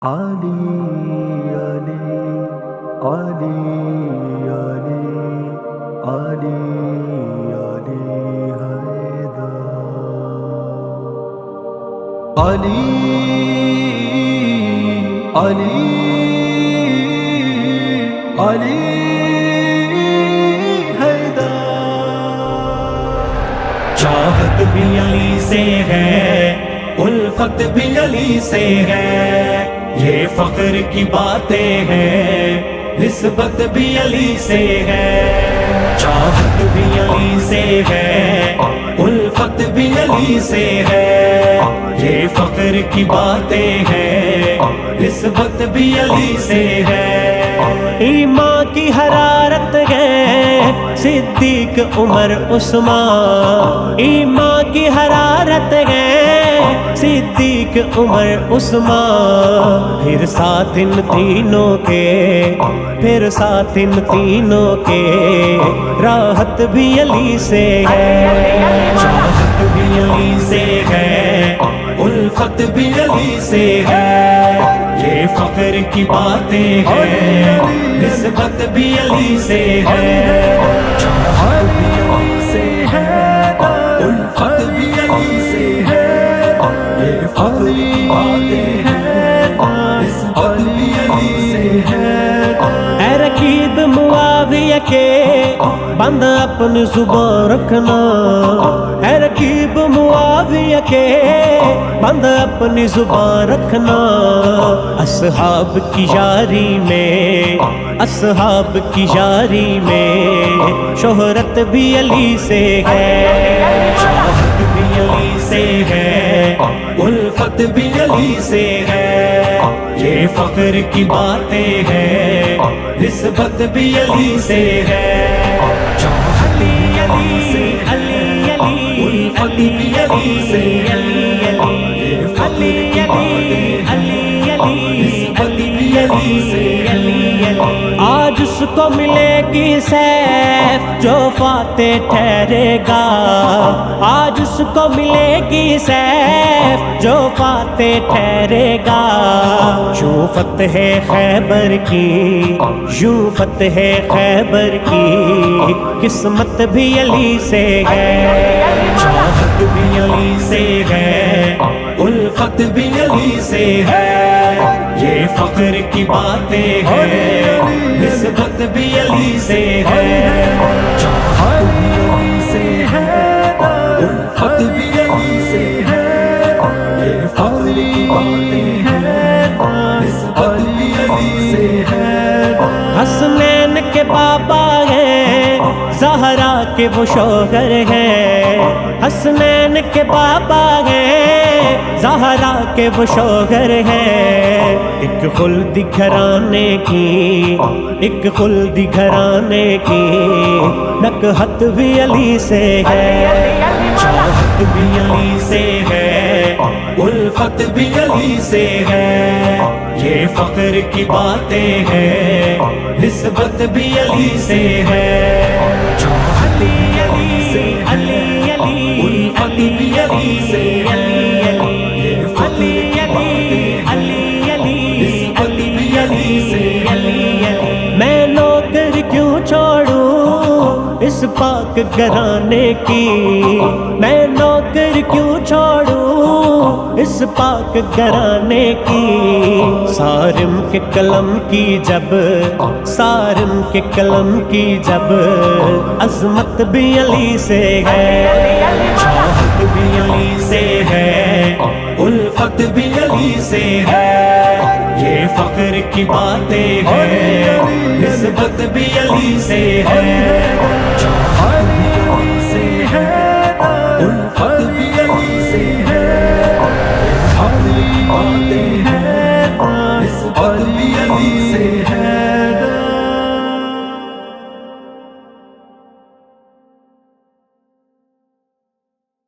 علی علی علی علی علی علی حیدر علی علی علی حیدر چاہت بھی علی سے ہے، الفت بھی علی سے ہے، یہ فخر کی باتیں ہیں، نسبت بھی علی سے ہے۔ چاہت بھی علی سے ہے، الفت بھی علی سے ہے، یہ فخر کی باتیں ہیں، نسبت بھی علی سے ہے۔ ایمان کی حرارت ہے صدیق عمر عثمان، ایمان کی حرارت ہے صدیق عمر عثمان، پھر ساتھ ان تینوں کے، پھر ساتھ ان تینوں کے، راحت بھی علی سے ہے۔ چاہت بھی علی سے ہے، الفت بھی علی سے ہے، یہ فخر کی باتیں ہیں، نسبت بھی علی سے ہے۔ چاہت بھی علی سے ہے، الفت بھی علی سے ہے، یہ فخر کی باتیں ہیں، نسبت بھی علی سے ہے۔ اے رقیب معاویہ کے بند اپنی زبان رکھنا، اے رقیب معاویہ کے بند اپنی زبان رکھنا، اصحاب کی یاری میں، اصحاب کی یاری میں، شہرت بھی علی سے ہے۔ چاہت بھی علی سے ہے، الفت بھی علی سے ہے، یہ فخر کی باتیں ہیں، نسبت بھی علی سے ہے۔ چاہت بھی علی سے، علی علی، الفت بھی علی سے، علی علی، یہ فخر کی باتیں ہیں، نسبت بھی علی سے، علی علی۔ آج اس کو ملے گی سیف جو فاتح ٹھہرے گا، آج اس کو ملے گی سیف جو فاتح ٹھہرے گا، یوں فتح خیبر کی، یوں فتح خیبر کی، قسمت بھی علی سے ہے۔ چاہت بھی علی سے ہے، الفت بھی علی سے ہے، یہ فخر کی باتیں ہیں، نسبت بھی علی سے ہے۔ چاہت بھی علی سے ہے، الفت بھی علی سے ہے، یہ فخر کی باتیں ہیں، نسبت بھی علی سے ہے۔ حسنین کے بابا ہیں، زہرا کے وہ شوہر ہیں، حسنین کے بابا ہیں، زہرا کے وہ شوہر ہیں، ایک خلدی گھرانے کی، ایک خلدی گھرانے کی، نکہت بھی علی سے ہے۔ چاہت بھی علی سے ہے، الفت بھی علی سے ہے، یہ فخر کی باتیں ہیں، نسبت بھی علی سے ہے۔ چاہت بھی علی سے، علی علی، الفت بھی علی سے، علی علی، یہ فخر کی باتیں ہیں، نسبت بھی علی سے، علی علی۔ میں نوکر کیوں چھوڑوں اس پاک گھرانے کی، میں نوکر کیوں چھوڑوں اس پاک گھرانے کی، صارم کے قلم کی جب، صارم کے قلم کی جب، عظمت بھی علی سے ہے۔ چاہت بھی علی سے ہے، الفت بھی علی سے ہے، یہ فخر کی باتیں ہیں، نسبت بھی علی سے ہے۔